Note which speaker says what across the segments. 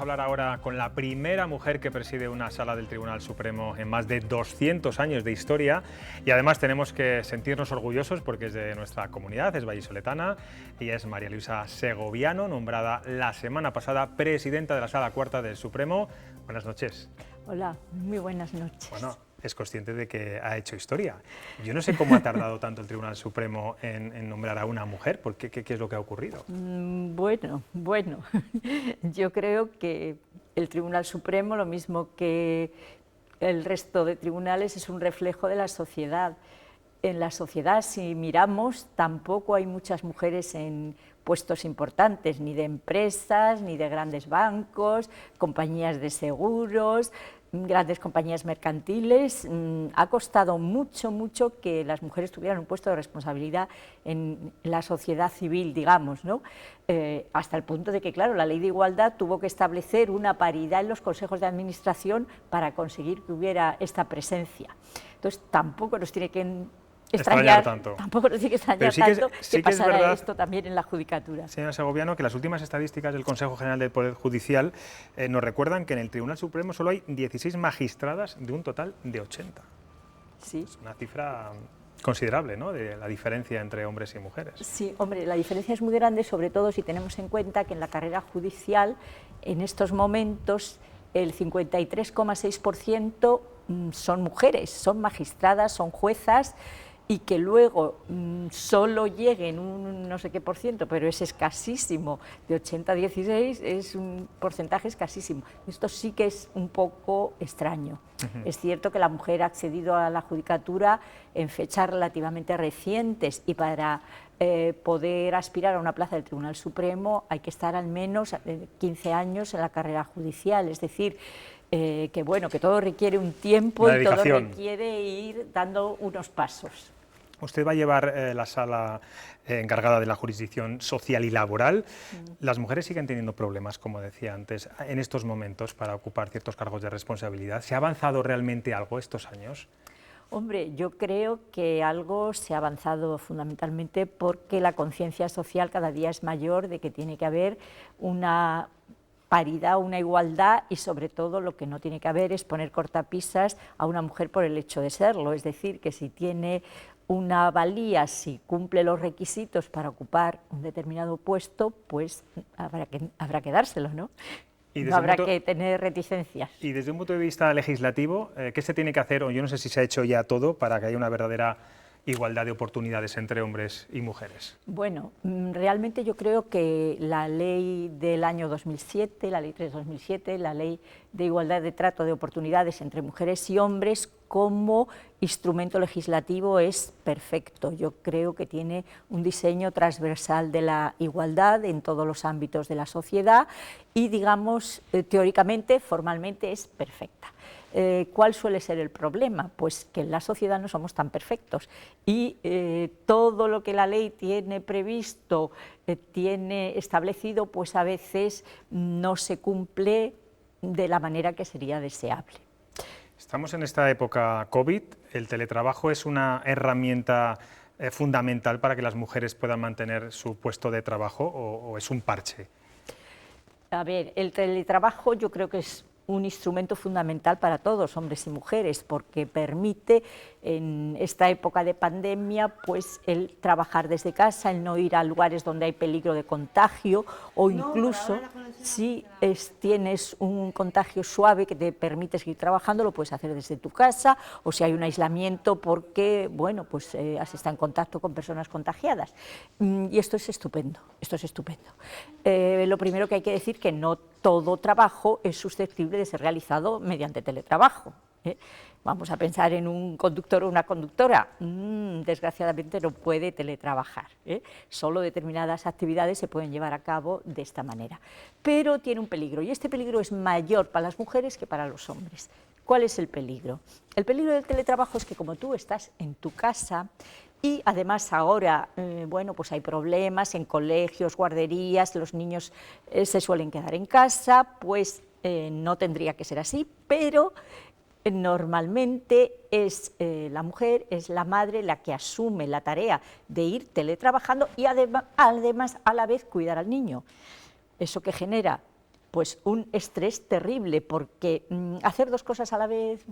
Speaker 1: a hablar ahora con la primera mujer que preside una sala del Tribunal Supremo en más de 200 años de historia, y además tenemos que sentirnos orgullosos porque es de nuestra comunidad, es vallisoletana. Ella es María Luisa Segoviano, nombrada la semana pasada presidenta de la Sala Cuarta del Supremo. Buenas noches.
Speaker 2: Hola, muy buenas noches.
Speaker 1: Bueno, es consciente de que ha hecho historia. Yo no sé cómo ha tardado tanto el Tribunal Supremo en nombrar a una mujer. ¿Qué es lo que ha ocurrido?
Speaker 2: Bueno, yo creo que el Tribunal Supremo, lo mismo que el resto de tribunales, es un reflejo de la sociedad. En la sociedad, si miramos, tampoco hay muchas mujeres en puestos importantes, ni de empresas, ni de grandes bancos, compañías de seguros, grandes compañías mercantiles. Ha costado mucho que las mujeres tuvieran un puesto de responsabilidad en la sociedad civil, digamos, ¿no? Hasta el punto de que, claro, la Ley de Igualdad tuvo que establecer una paridad en los consejos de administración para conseguir que hubiera esta presencia. Entonces, tampoco nos tiene que extrañar tanto que pasara esto también en la judicatura.
Speaker 1: Señora Segoviano, que las últimas estadísticas del Consejo General del Poder Judicial nos recuerdan que en el Tribunal Supremo solo hay 16 magistradas de un total de 80.
Speaker 2: Sí.
Speaker 1: Es una cifra considerable, ¿no?, de la diferencia entre hombres y mujeres.
Speaker 2: Sí, hombre, la diferencia es muy grande, sobre todo si tenemos en cuenta que en la carrera judicial, en estos momentos, el 53,6% son mujeres, son magistradas, son juezas, y que luego solo lleguen un no sé qué por ciento, pero es escasísimo, de 80 a 16, es un porcentaje escasísimo. Esto sí que es un poco extraño. Es cierto que la mujer ha accedido a la judicatura en fechas relativamente recientes, y para poder aspirar a una plaza del Tribunal Supremo hay que estar al menos 15 años en la carrera judicial, es decir, que bueno, que todo requiere un tiempo y todo requiere ir dando unos pasos.
Speaker 1: Usted va a llevar la sala encargada de la jurisdicción social y laboral. Las mujeres siguen teniendo problemas, como decía antes, en estos momentos para ocupar ciertos cargos de responsabilidad. ¿Se ha avanzado realmente algo estos años?
Speaker 2: Hombre, yo creo que algo se ha avanzado fundamentalmente porque la conciencia social cada día es mayor de que tiene que haber una paridad, una igualdad, y sobre todo lo que no tiene que haber es poner cortapisas a una mujer por el hecho de serlo. Es decir, que si tiene una valía, si cumple los requisitos para ocupar un determinado puesto, pues habrá que dárselo, ¿no? No habrá que tener reticencias.
Speaker 1: Y desde un punto de vista legislativo, ¿qué se tiene que hacer? O yo no sé si se ha hecho ya todo para que haya una verdadera igualdad de oportunidades entre hombres y mujeres.
Speaker 2: Bueno, realmente yo creo que la ley del año 2007, la ley 3/2007, la ley de igualdad de trato de oportunidades entre mujeres y hombres como instrumento legislativo es perfecto. Yo creo que tiene un diseño transversal de la igualdad en todos los ámbitos de la sociedad y, digamos, teóricamente, formalmente es perfecta. ¿Cuál suele ser el problema? Pues que en la sociedad no somos tan perfectos y todo lo que la ley tiene previsto, tiene establecido, pues a veces no se cumple de la manera que sería deseable.
Speaker 1: Estamos en esta época COVID, el teletrabajo es una herramienta fundamental para que las mujeres puedan mantener su puesto de trabajo, o es un parche.
Speaker 2: A ver, el teletrabajo yo creo que es un instrumento fundamental para todos, hombres y mujeres, porque permite en esta época de pandemia pues el trabajar desde casa, el no ir a lugares donde hay peligro de contagio, o incluso si tienes un contagio suave que te permite seguir trabajando, lo puedes hacer desde tu casa, o si hay un aislamiento porque bueno, pues has estado en contacto con personas contagiadas. Y esto es estupendo, esto es estupendo. Lo primero que hay que decir que no todo trabajo es susceptible de ser realizado mediante teletrabajo. Vamos a pensar en un conductor o una conductora, desgraciadamente no puede teletrabajar, solo determinadas actividades se pueden llevar a cabo de esta manera, pero tiene un peligro, y este peligro es mayor para las mujeres que para los hombres. ¿Cuál es el peligro? El peligro del teletrabajo es que como tú estás en tu casa, y además ahora, bueno, pues hay problemas en colegios, guarderías, los niños se suelen quedar en casa, pues no tendría que ser así, pero normalmente es la mujer, es la madre la que asume la tarea de ir teletrabajando y además a la vez cuidar al niño. Eso que genera pues un estrés terrible, porque hacer dos cosas a la vez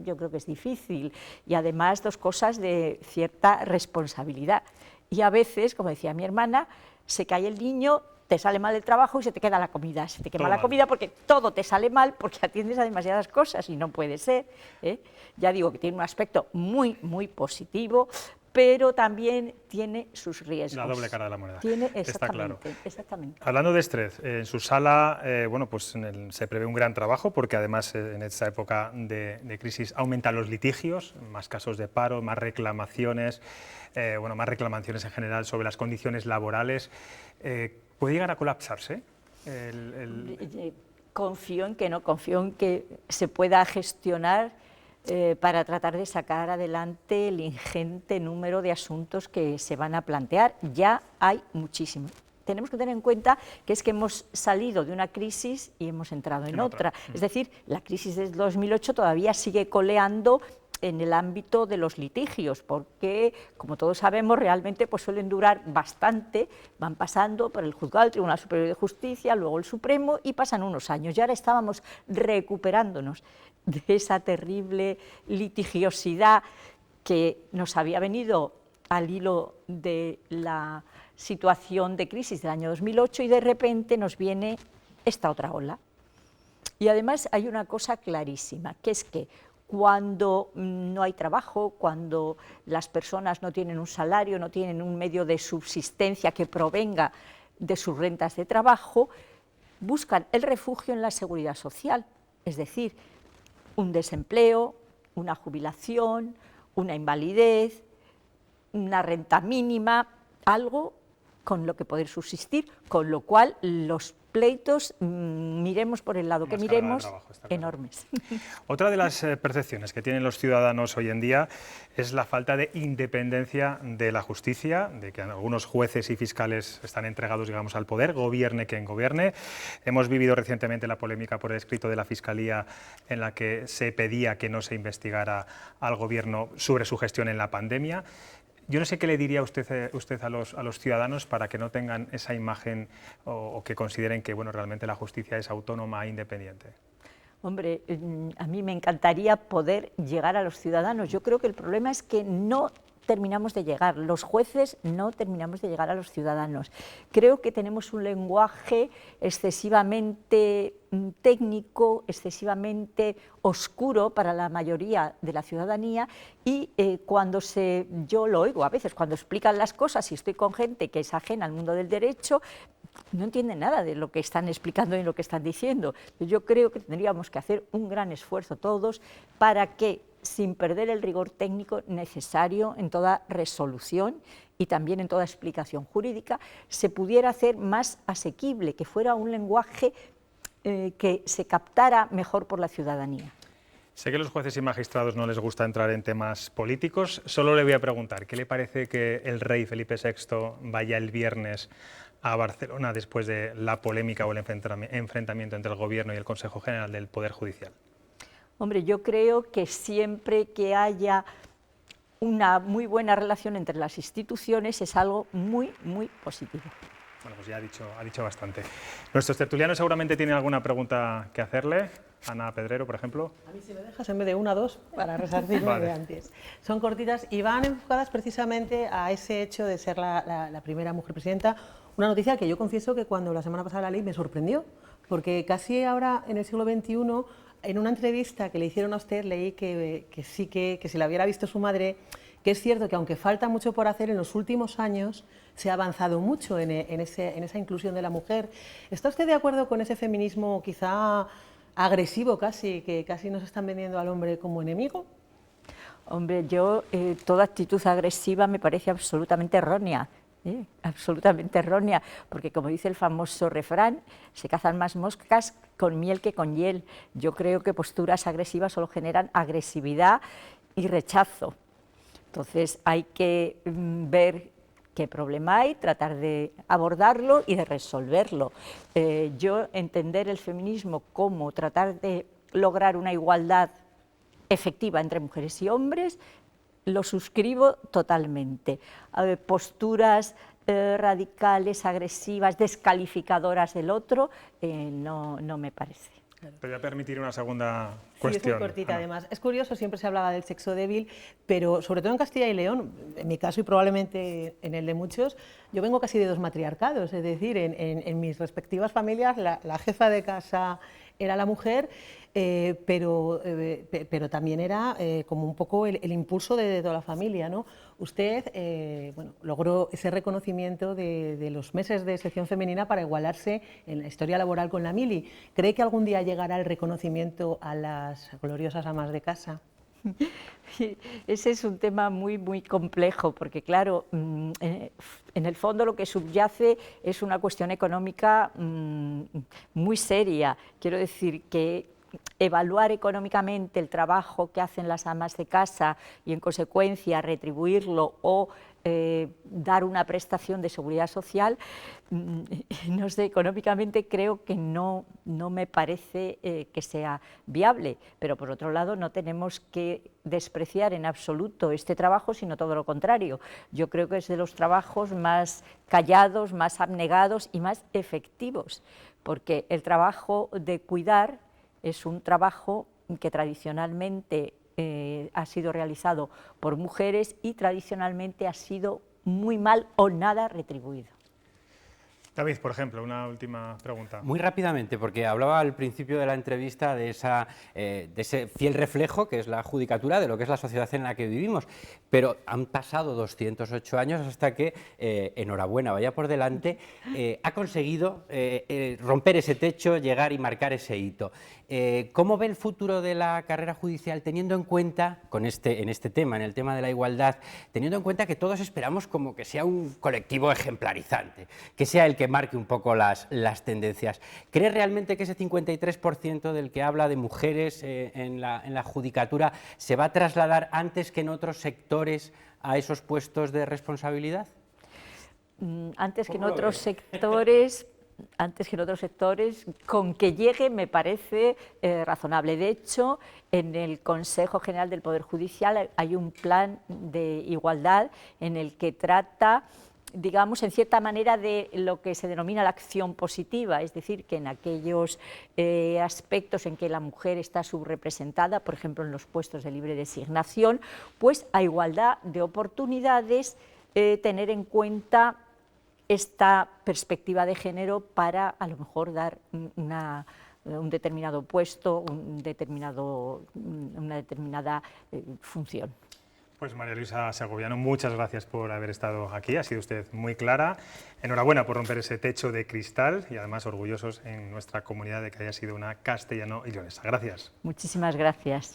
Speaker 2: yo creo que es difícil, y además dos cosas de cierta responsabilidad. Y a veces, como decía mi hermana, se cae el niño, te sale mal el trabajo y se te queda la comida. Se te quema la comida porque todo te sale mal, porque atiendes a demasiadas cosas y no puede ser, ¿eh? Ya digo que tiene un aspecto muy, muy positivo, pero también tiene sus riesgos.
Speaker 1: La doble cara de la moneda.
Speaker 2: Tiene,
Speaker 1: está claro.
Speaker 2: Exactamente.
Speaker 1: Hablando de estrés, en su sala bueno, pues se prevé un gran trabajo, porque además en esta época de crisis aumentan los litigios, más casos de paro, más reclamaciones, bueno, más reclamaciones en general sobre las condiciones laborales. ¿Puede llegar a colapsarse?
Speaker 2: Confío en que no, confío en que se pueda gestionar para tratar de sacar adelante el ingente número de asuntos que se van a plantear. Ya hay muchísimos. Tenemos que tener en cuenta que es que hemos salido de una crisis y hemos entrado en otra. Es decir, la crisis del 2008 todavía sigue coleando en el ámbito de los litigios, porque, como todos sabemos, realmente pues suelen durar bastante, van pasando por el juzgado, el Tribunal Superior de Justicia, luego el Supremo, y pasan unos años. Y ahora estábamos recuperándonos de esa terrible litigiosidad que nos había venido al hilo de la situación de crisis del año 2008, y de repente nos viene esta otra ola. Y además hay una cosa clarísima, que es que cuando no hay trabajo, cuando las personas no tienen un salario, no tienen un medio de subsistencia que provenga de sus rentas de trabajo, buscan el refugio en la seguridad social, es decir, un desempleo, una jubilación, una invalidez, una renta mínima, algo con lo que poder subsistir, con lo cual los pleitos, miremos por el lado que miremos, trabajo, enormes.
Speaker 1: Otra de las percepciones que tienen los ciudadanos hoy en día es la falta de independencia de la justicia, de que algunos jueces y fiscales están entregados, digamos, al poder, gobierne quien gobierne. Hemos vivido recientemente la polémica por el escrito de la Fiscalía en la que se pedía que no se investigara al Gobierno sobre su gestión en la pandemia. Yo no sé qué le diría usted a los ciudadanos para que no tengan esa imagen o que consideren que bueno, realmente la justicia es autónoma e independiente.
Speaker 2: Hombre, a mí me encantaría poder llegar a los ciudadanos. Yo creo que el problema es que no terminamos de llegar, los jueces no terminamos de llegar a los ciudadanos. Creo que tenemos un lenguaje excesivamente técnico, excesivamente oscuro para la mayoría de la ciudadanía, y yo lo oigo a veces, cuando explican las cosas y estoy con gente que es ajena al mundo del derecho, no entienden nada de lo que están explicando y lo que están diciendo. Yo creo que tendríamos que hacer un gran esfuerzo todos para que, sin perder el rigor técnico necesario en toda resolución y también en toda explicación jurídica, se pudiera hacer más asequible, que fuera un lenguaje que se captara mejor por la ciudadanía.
Speaker 1: Sé que a los jueces y magistrados no les gusta entrar en temas políticos, solo le voy a preguntar, ¿qué le parece que el rey Felipe VI vaya el viernes a Barcelona después de la polémica o el enfrentamiento entre el Gobierno y el Consejo General del Poder Judicial?
Speaker 2: Hombre, yo creo que siempre que haya una muy buena relación entre las instituciones es algo muy, muy positivo.
Speaker 1: Bueno, pues ya ha dicho bastante. Nuestros tertulianos seguramente tienen alguna pregunta que hacerle. Ana Pedrero, por ejemplo.
Speaker 3: A mí si me dejas en vez de una o dos, para resarcirme de antes. Son cortitas y van enfocadas precisamente a ese hecho de ser la primera mujer presidenta. Una noticia que yo confieso que cuando la semana pasada la leí me sorprendió, porque casi ahora en el siglo XXI, en una entrevista que le hicieron a usted, leí que si la hubiera visto su madre, que es cierto que aunque falta mucho por hacer, en los últimos años se ha avanzado mucho en esa inclusión de la mujer. ¿Está usted de acuerdo con ese feminismo quizá agresivo casi, que casi nos están vendiendo al hombre como enemigo?
Speaker 2: Hombre, toda actitud agresiva me parece absolutamente errónea. Absolutamente errónea, porque como dice el famoso refrán, se cazan más moscas con miel que con hiel. Yo creo que posturas agresivas solo generan agresividad y rechazo. Entonces hay que ver qué problema hay, tratar de abordarlo y de resolverlo. Yo entender el feminismo como tratar de lograr una igualdad efectiva entre mujeres y hombres, lo suscribo totalmente. Posturas radicales, agresivas, descalificadoras del otro, no me parece.
Speaker 1: Te voy a permitir una segunda
Speaker 3: Sí,
Speaker 1: cuestión.
Speaker 3: es muy cortita,
Speaker 1: Ana.
Speaker 3: además. Es curioso, siempre se hablaba del sexo débil, pero sobre todo en Castilla y León, en mi caso y probablemente en el de muchos, yo vengo casi de dos matriarcados, es decir, en mis respectivas familias la jefa de casa era la mujer, pero también era como un poco el impulso de toda la familia, ¿no? Usted bueno, logró ese reconocimiento de los meses de sección femenina para igualarse en la historia laboral con la mili. ¿Cree que algún día llegará el reconocimiento a las gloriosas amas de casa?
Speaker 2: Ese es un tema muy complejo, porque claro, en el fondo lo que subyace es una cuestión económica muy seria. Quiero decir que evaluar económicamente el trabajo que hacen las amas de casa y en consecuencia retribuirlo o dar una prestación de seguridad social, no sé, económicamente creo que no me parece que sea viable, pero por otro lado no tenemos que despreciar en absoluto este trabajo, sino todo lo contrario. Yo creo que es de los trabajos más callados, más abnegados y más efectivos, porque el trabajo de cuidar es un trabajo que tradicionalmente ha sido realizado por mujeres y tradicionalmente ha sido muy mal o nada retribuido.
Speaker 1: David, por ejemplo, una última pregunta.
Speaker 4: Muy rápidamente, porque hablaba al principio de la entrevista de ese fiel reflejo que es la judicatura de lo que es la sociedad en la que vivimos, pero han pasado 208 años hasta que, enhorabuena, vaya por delante, ha conseguido romper ese techo, llegar y marcar ese hito. ¿Cómo ve el futuro de la carrera judicial teniendo en cuenta, en este tema, en el tema de la igualdad, teniendo en cuenta que todos esperamos como que sea un colectivo ejemplarizante, que sea el que marque un poco las tendencias? ¿Cree realmente que ese 53% del que habla de mujeres en la judicatura se va a trasladar antes que en otros sectores a esos puestos de responsabilidad?
Speaker 2: Antes que en otros sectores... con que llegue me parece razonable. De hecho, en el Consejo General del Poder Judicial hay un plan de igualdad en el que trata, digamos, en cierta manera de lo que se denomina la acción positiva, es decir, que en aquellos aspectos en que la mujer está subrepresentada, por ejemplo, en los puestos de libre designación, pues a igualdad de oportunidades tener en cuenta esta perspectiva de género para a lo mejor dar un determinado puesto, una determinada función.
Speaker 1: Pues María Luisa Segoviano, muchas gracias por haber estado aquí, ha sido usted muy clara. Enhorabuena por romper ese techo de cristal y además orgullosos en nuestra comunidad de que haya sido una castellano y leonesa. Gracias.
Speaker 2: Muchísimas gracias.